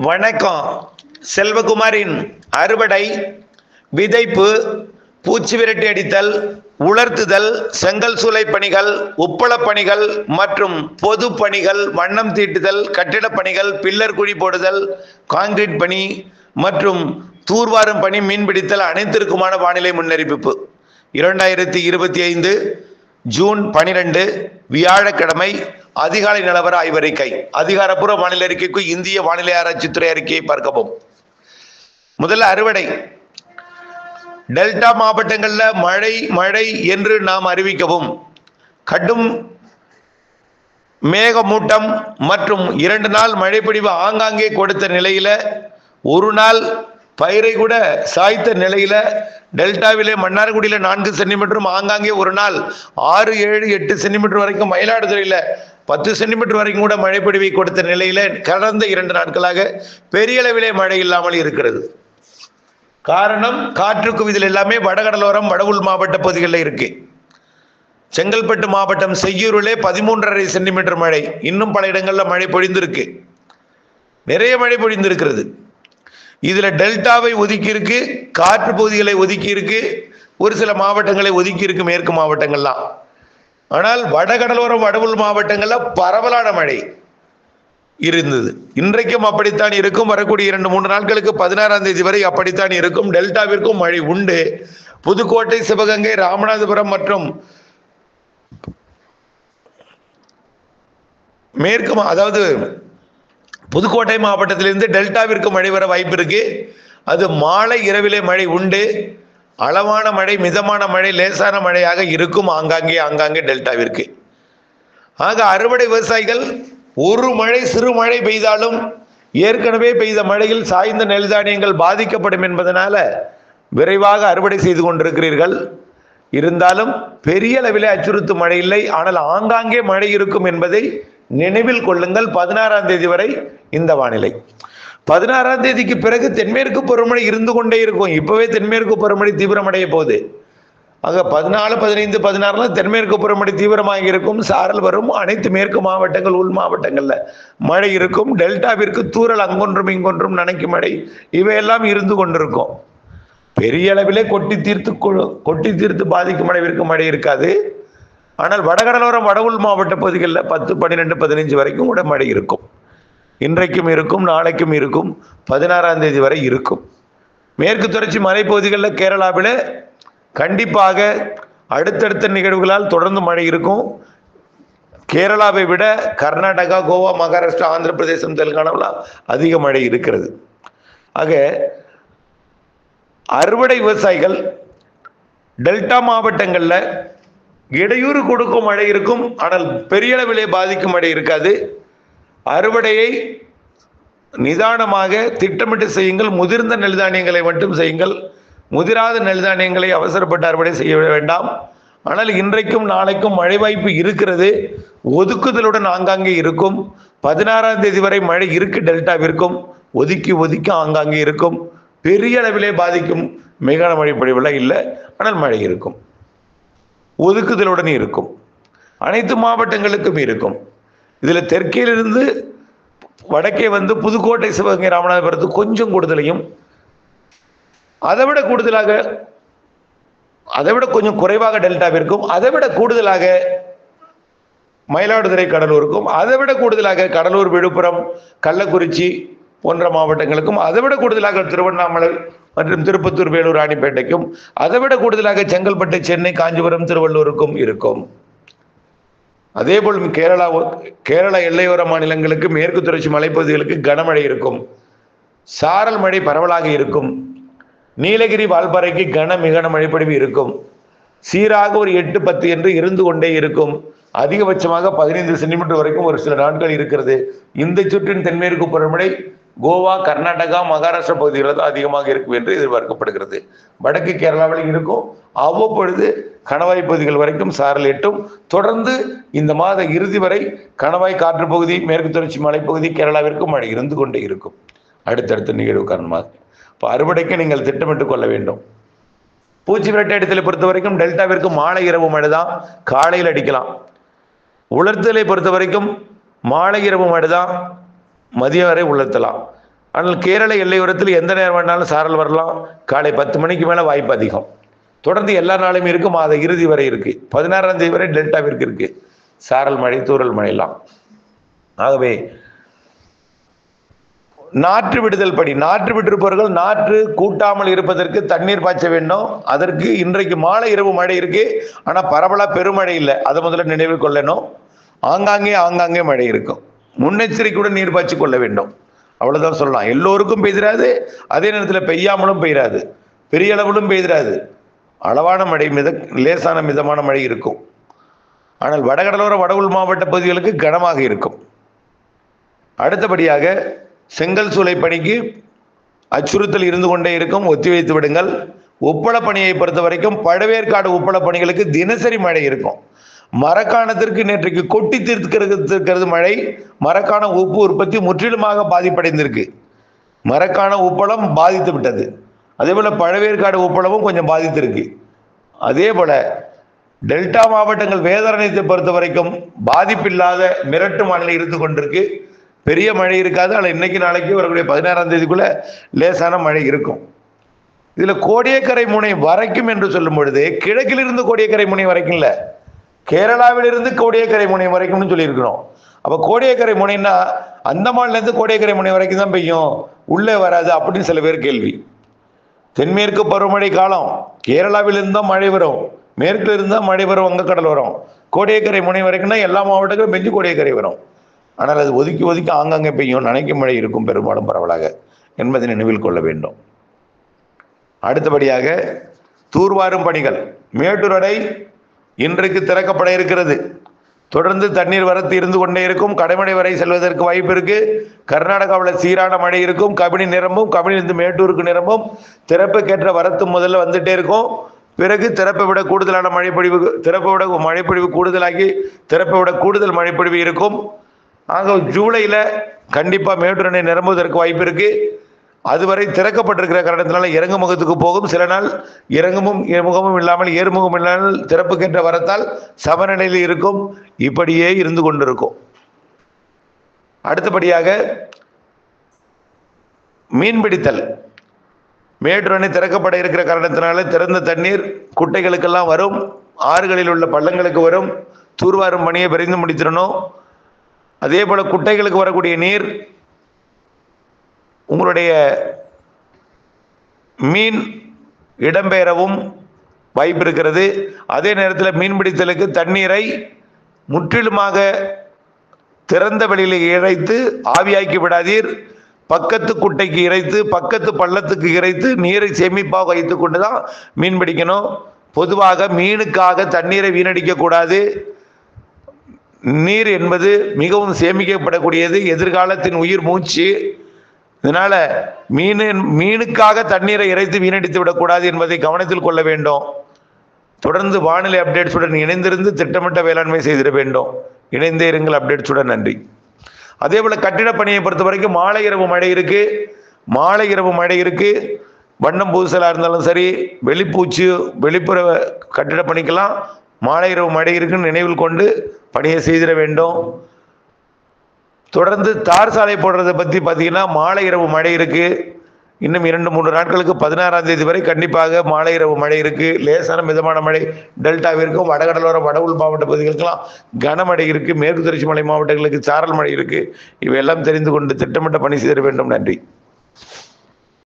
வணக்கம். செல்வகுமாரின் அறுவடை, விதைப்பு, பூச்சி விரட்டி அடித்தல், உலர்த்துதல், செங்கல் சூளை பணிகள், உப்பளப் பணிகள் மற்றும் பொது பணிகள், வண்ணம் தீட்டுதல், கட்டிடப் பணிகள், பில்லர் குழி போடுதல், கான்கிரீட் பணி மற்றும் தூர்வாரும் பணி, மீன்பிடித்தல் அனைத்திற்குமான வானிலை முன்னறிவிப்பு. 2025 ஜூன் 12 வியாழக்கிழமை அதிகாலை நிலவர ஆய்வறிக்கை. அதிகாரப்பூர்வ வானிலை அறிக்கைக்கு இந்திய வானிலை ஆராய்ச்சித்துறை அறிக்கையை பார்க்கவும். முதல்ல அறுவடை. டெல்டா மாவட்டங்கள்ல மழை மழை என்று நாம் அறிவிக்கவும். கடும் மேகமூட்டம் மற்றும் 2 நாள் மழைப்பொழிவு ஆங்காங்கே கொடுத்த நிலையில ஒரு நாள் பயிரை கூட சாய்த்த நிலையில டெல்டாவிலே மன்னார்குடியில 4 சென்டிமீட்டரும், ஆங்காங்கே ஒரு நாள் 6, 7, 8 சென்டிமீட்டர் வரைக்கும், மயிலாடுதுறையில 10 சென்டிமீட்டர் வரைக்கும் கூட மழைப்பொழிவை கொடுத்த நிலையில கடந்த 2 நாட்களாக பெரிய அளவிலே மழை இல்லாமல் இருக்கிறது. காரணம், காற்று குவிதல் எல்லாமே வடகடலோரம் வடவுள் மாவட்ட பகுதிகளில் இருக்கு. செங்கல்பட்டு மாவட்டம் செய்யூரிலே 13.5 சென்டிமீட்டர் மழை, இன்னும் பல இடங்கள்ல மழை பொழிந்திருக்கு, நிறைய மழை பொழிந்திருக்கிறது. இதுல டெல்டாவை ஒதுக்கி இருக்கு, காற்று பகுதிகளை ஒதுக்கி இருக்கு, ஒரு சில மாவட்டங்களை ஒதுக்கி இருக்கு, மேற்கு மாவட்டங்கள்லாம். ஆனால் வடகடலோரம் வடவுள் மாவட்டங்கள்ல பரவலான மழை இருந்தது. இன்றைக்கும் அப்படித்தான் இருக்கும். வரக்கூடிய 2-3 நாட்களுக்கு 16ஆம் தேதி வரை அப்படித்தான் இருக்கும். டெல்டாவிற்கும் மழை உண்டு. புதுக்கோட்டை, சிவகங்கை, ராமநாதபுரம் மற்றும் மேற்கு அதாவது புதுக்கோட்டை மாவட்டத்திலிருந்து டெல்டாவிற்கு மழை வர வாய்ப்பு இருக்கு. அது மாலை இரவிலே மழை உண்டு. அளவான மழை, மிதமான மழை, லேசான மழையாக இருக்கும் ஆங்காங்கே டெல்டாவிற்கு. ஆக அறுவடை விவசாயிகள் ஒரு மழை சிறு மழை பெய்தாலும் ஏற்கனவே பெய்த மழையில் சாய்ந்த நெல் தானியங்கள் பாதிக்கப்படும் என்பதனால விரைவாக அறுவடை செய்து கொண்டிருக்கிறீர்கள். இருந்தாலும் பெரிய அளவிலே அச்சுறுத்தும் மழை இல்லை. ஆனால் ஆங்காங்கே மழை இருக்கும் என்பதை நினைவில் கொள்ளுங்கள். 16ஆம் தேதி வரை இந்த வானிலை. 16ஆம் தேதிக்கு பிறகு தென்மேற்கு பருவமழை இருந்து கொண்டே இருக்கும். இப்பவே தென்மேற்கு பருவமழை தீவிரமடைய போகுது. ஆக 14, 15, 16 தென்மேற்கு பருவமழை தீவிரமாக இருக்கும். சாரல் வரும். அனைத்து மேற்கு மாவட்டங்கள், உள் மாவட்டங்கள்ல மழை இருக்கும். டெல்டாவிற்கு தூறல் அங்கொன்றும் இங்கொன்றும் நனைக்கும் மழை இவையெல்லாம் இருந்து கொண்டிருக்கும். பெரிய அளவிலே கொட்டி தீர்த்து பாதிக்கும் அளவிற்கு மழை இருக்காது. ஆனால் வடகடலோரம் வடவுள் மாவட்ட பகுதிகளில் 10, 12, 15 வரைக்கும் கூட மழை இருக்கும். இன்றைக்கும் இருக்கும், நாளைக்கும் இருக்கும், 16ஆம் தேதி வரை இருக்கும். மேற்கு தொடர்ச்சி மலைப்பகுதிகளில் கேரளாவில் கண்டிப்பாக அடுத்தடுத்த நிகழ்வுகளால் தொடர்ந்து மழை இருக்கும். கேரளாவை விட கர்நாடகா, கோவா, மகாராஷ்டிரா, ஆந்திர பிரதேசம், தெலுங்கானாவில் அதிக மழை இருக்கிறது. ஆக அறுவடை விவசாயிகள் டெல்டா மாவட்டங்களில் இடையூறு கொடுக்கும் மழை இருக்கும். ஆனால் பெரிய அளவிலே பாதிக்கும் மழை இருக்காது. அறுவடையை நிதானமாக திட்டமிட்டு செய்யுங்கள். முதிர்ந்த நெல் தானியங்களை மட்டும் செய்யுங்கள். முதிராத நெல் தானியங்களை அவசரப்பட்டு அறுவடை செய்ய வேண்டாம். ஆனால் இன்றைக்கும் நாளைக்கும் மழை வாய்ப்பு இருக்கிறது. ஒதுக்குதலுடன் ஆங்காங்கே இருக்கும். 16ஆம் தேதி வரை மழை இருக்கு. டெல்டாவிற்கும் ஒதுக்கி ஆங்காங்கே இருக்கும். பெரிய அளவிலே பாதிக்கும் மிக மழை பொழிவெல்லாம் இல்லை. ஆனால் மழை இருக்கும், ஒதுக்குதலுடன் இருக்கும். அனைத்து மாவட்டங்களுக்கும் இருக்கும். இதில் தெற்கிலிருந்து வடக்கே வந்து புதுக்கோட்டை, சிவகங்கை, ராமநாதபுரத்துக்கு கொஞ்சம் கூடுதலையும், அதைவிட கொஞ்சம் குறைவாக டெல்டாவிற்கும், அதைவிட கூடுதலாக மயிலாடுதுறை, கடலூருக்கும், அதைவிட கூடுதலாக கடலூர், விழுப்புரம், கள்ளக்குறிச்சி போன்ற மாவட்டங்களுக்கும், அதைவிட கூடுதலாக திருவண்ணாமலை மற்றும் திருப்பத்தூர், வேலூர், ராணிப்பேட்டைக்கும், அதைவிட கூடுதலாக செங்கல்பட்டு, சென்னை, காஞ்சிபுரம், திருவள்ளூருக்கும் இருக்கும். அதேபோல் கேரளா எல்லையோர மாநிலங்களுக்கு, மேற்கு தொடர்ச்சி மலைப்பகுதிகளுக்கு கனமழை இருக்கும். சாரல் மழை பரவலாக இருக்கும். நீலகிரி, வால்பாறைக்கு மிக மழைப்பொழிவு இருக்கும். சீராக ஒரு 8, 10 என்று இருந்து கொண்டே இருக்கும். அதிகபட்சமாக 15 சென்டிமீட்டர் வரைக்கும் ஒரு சில நாட்கள் இருக்கிறது. இந்த சுற்றின் தென்மேற்கு பருவமழை கோவா, கர்நாடகா, மகாராஷ்டிரா பகுதிகளில் தான் அதிகமாக இருக்கும் என்று எதிர்பார்க்கப்படுகிறது. வடக்கு கேரளாவில் இருக்கும். அவ்வப்பொழுது கணவாய் பகுதிகள் வரைக்கும் சாரல் எட்டும். தொடர்ந்து இந்த மாத இறுதி வரை கணவாய் காற்று பகுதி, மேற்கு தொடர்ச்சி மலைப்பகுதி, கேரளாவிற்கும் மழை இருந்து கொண்டே இருக்கும். அடுத்தடுத்த நிகழ்வு காரணமாக இப்போ அறுவடைக்கு நீங்கள் திட்டமிட்டுக் கொள்ள வேண்டும். பூச்சி விரட்டை அடித்தலை பொறுத்த வரைக்கும் டெல்டாவிற்கு மாலை இரவு மழை தான், காலையில் அடிக்கலாம். உலர்த்தலை பொறுத்த வரைக்கும் மாலை இரவு மழை தான், மதியம் வரை உலர்த்தலாம். ஆனால் கேரள எல்லையோரத்தில் எந்த நேரம் வேணாலும் சாரல் வரலாம். காலை 10 மணிக்கு மேலே வாய்ப்பு அதிகம். தொடர்ந்து எல்லா நாளுமே இருக்கு, மாத இறுதி வரை இருக்கு. 16ஆம் தேதி வரை டெல்டாவிற்கு இருக்கு சாரல் மழை, தூறல் மழையெல்லாம். ஆகவே நாற்று விடுதல் படி, நாற்று விட்டிருப்பவர்கள் நாற்று கூட்டாமல் இருப்பதற்கு தண்ணீர் பாய்ச்ச வேண்டும். அதற்கு இன்றைக்கு மாலை இரவு மழை இருக்கு, ஆனா பரவலா பெருமழை இல்லை. அதை முதல்ல நினைவில் கொள்ளணும். ஆங்காங்கே மழை இருக்கும். முன்னெச்சரிக்கையுடன் நீர் பாய்ச்சி கொள்ள வேண்டும். அவ்வளவுதான் சொல்லலாம். எல்லோருக்கும் பெய்திராது, அதே நேரத்தில் பெய்யாமலும் பெய்யாது, பெரிய அளவிலும் பெய்திராது. அளவான மழை, லேசான மிதமான மழை இருக்கும். ஆனால் வடகடலோர வட உள் மாவட்ட பகுதிகளுக்கு கனமாக இருக்கும். அடுத்தபடியாக செங்கல் சூளை பணிக்கு அச்சுறுத்தல் இருந்து கொண்டே இருக்கும், ஒத்திவைத்து விடுங்கள். உப்பள பணியை பொறுத்த வரைக்கும் பழவேற்காடு உப்பள பணிகளுக்கு தினசரி மழை இருக்கும். மரக்காணத்திற்கு நேற்றைக்கு கொட்டி தீர்க்கிறது மழை. மரக்காண உப்பு உற்பத்தி முற்றிலுமாக பாதிப்படைந்திருக்கு. மரக்காண உப்பளம் பாதித்து விட்டது. அதே போல பழவேற்காடு உப்பளமும் கொஞ்சம் பாதித்திருக்கு. அதே போல டெல்டா மாவட்டங்கள் வேதாரண்யத்தை பொறுத்த வரைக்கும் பாதிப்பில்லாத மிரட்டு வானிலை இருந்து கொண்டிருக்கு. பெரிய மழை இருக்காது. ஆனால் இன்னைக்கு நாளைக்கு வரக்கூடிய 16ஆம் தேதிக்குள்ள லேசான மழை இருக்கும். இதுல கோடியக்கரை முனை வரைக்கும் என்று சொல்லும் பொழுது கிழக்கிலிருந்து கோடியக்கரை முனை வரைக்கும் இல்ல, கேரளாவிலிருந்து கோடியக்கரை முனை வரைக்கும்னு சொல்லியிருக்கிறோம். அப்ப கோடியக்கரை முனைன்னா அந்தமான்ல இருந்து கோடியக்கரை முனை வரைக்கும் தான் பெய்யும், உள்ளே வராது அப்படின்னு சில பேர் கேள்வி. தென்மேற்கு பருவமழை காலம், கேரளாவில் இருந்தால் மழை வரும், மேற்குல இருந்தால் மழை வரும், வங்கக்கடல் வரும். கோடியக்கரை முனை வரைக்கும்னா எல்லா மாவட்டங்களும் பெஞ்சு கோடியக்கரை வரும். ஆனால் அது ஒதுக்கி ஒதுக்கி ஆங்காங்கே பெய்யும், நனைக்கும் மழை இருக்கும் பெரும்பாலும் பரவலாக என்பதை நினைவில் கொள்ள வேண்டும். அடுத்தபடியாக தூர்வாரும் பணிகள். மேட்டூர் அணை இன்றைக்கு திறக்கப்பட இருக்கிறது. தொடர்ந்து தண்ணீர் வரத்து இருந்து கொண்டே இருக்கும். கடைமடை வரை செல்வதற்கு வாய்ப்பு இருக்கு. கர்நாடகாவில் சீரான மழை இருக்கும். கபினி நிரம்பும், கபினிலிருந்து மேட்டூருக்கு நிரம்பும். திறப்புக்கேற்ற வரத்து முதல்ல வந்துட்டே இருக்கும். பிறகு திறப்பை விட கூடுதலான மழைப்பொழிவு, திறப்பை விட மழைப்பொழிவு கூடுதலாகி திறப்பை விட கூடுதல் மழைப்பொழிவு இருக்கும். ஆக ஜூலையில் கண்டிப்பாக மேட்டூர் அணை நிரம்புவதற்கு வாய்ப்பு இருக்கு. அதுவரை திறக்கப்பட்டிருக்கிற காரணத்தினால இறங்கு முகத்துக்கு போகும். சில நாள் இறங்குமும் முகமும் இல்லாமல் ஏறுமுகம் இல்லாமல் திறப்புக்கேற்ற வரத்தால் சமநிலையில் இருக்கும். இப்படியே இருந்து கொண்டிருக்கும். அடுத்தபடியாக மீன்பிடித்தல். மேட்டூர் அணை திறக்கப்பட இருக்கிற காரணத்தினால திறந்த தண்ணீர் குட்டைகளுக்கெல்லாம் வரும், ஆறுகளில் உள்ள பள்ளங்களுக்கு வரும். தூர்வாரும் பணியை விரைந்து முடித்திடணும். அதே போல குட்டைகளுக்கு வரக்கூடிய நீர் உங்களுடைய மீன் இடம்பெயரவும் வாய்ப்பு இருக்கிறது. அதே நேரத்தில் மீன்பிடித்தலுக்கு தண்ணீரை முற்றிலுமாக திறந்த வெளியில் இறைத்து ஆவியாக்கி விடாதீர். பக்கத்து குட்டைக்கு இறைத்து, பக்கத்து பள்ளத்துக்கு இறைத்து நீரை சேமிப்பாக வைத்து கொண்டு தான் மீன் பிடிக்கணும். பொதுவாக மீனுக்காக தண்ணீரை வீணடிக்க கூடாது. நீர் என்பது மிகவும் சேமிக்கப்படக்கூடியது, எதிர்காலத்தின் உயிர் மூச்சு. இதனால மீனுக்காக தண்ணீரை இறைத்து வீணடித்து விடக்கூடாது என்பதை கவனத்தில் கொள்ள வேண்டும். தொடர்ந்து வானிலை அப்டேட்ஸுடன் இணைந்திருந்து திட்டமிட்ட வேளாண்மை செய்திட வேண்டும். இணைந்தே இருங்கள் அப்டேட்ஸுடன். நன்றி. அதே போல கட்டிட பணியை பொறுத்த வரைக்கும் மாலை இரவு மழை இருக்கு. மாலை இரவு மழை இருக்கு. வண்ணம் பூசலா இருந்தாலும் சரி, வெளிப்பூச்சு வெளிப்புற கட்டிட பணிக்கெல்லாம் மாலை இரவு மழை இருக்குன்னு நினைவில் கொண்டு பணியை செய்திட வேண்டும். தொடர்ந்து தார் சாலை போடுறதை பற்றி பார்த்தீங்கன்னா மாலை இரவு மழை இருக்கு. இன்னும் 2-3 நாட்களுக்கு 16ஆம் தேதி வரை கண்டிப்பாக மாலை இரவு மழை இருக்கு. லேசான மிதமான மழை டெல்டாவிற்கும் வடகடலோர வட உள் மாவட்ட பகுதிகளுக்கெல்லாம் கனமழை இருக்கு. மேற்கு தொடர்ச்சி மலை மாவட்டங்களுக்கு சாரல் மழை இருக்கு. இவையெல்லாம் தெரிந்து கொண்டு திட்டமிட்ட பணி செய்திட வேண்டும். நன்றி.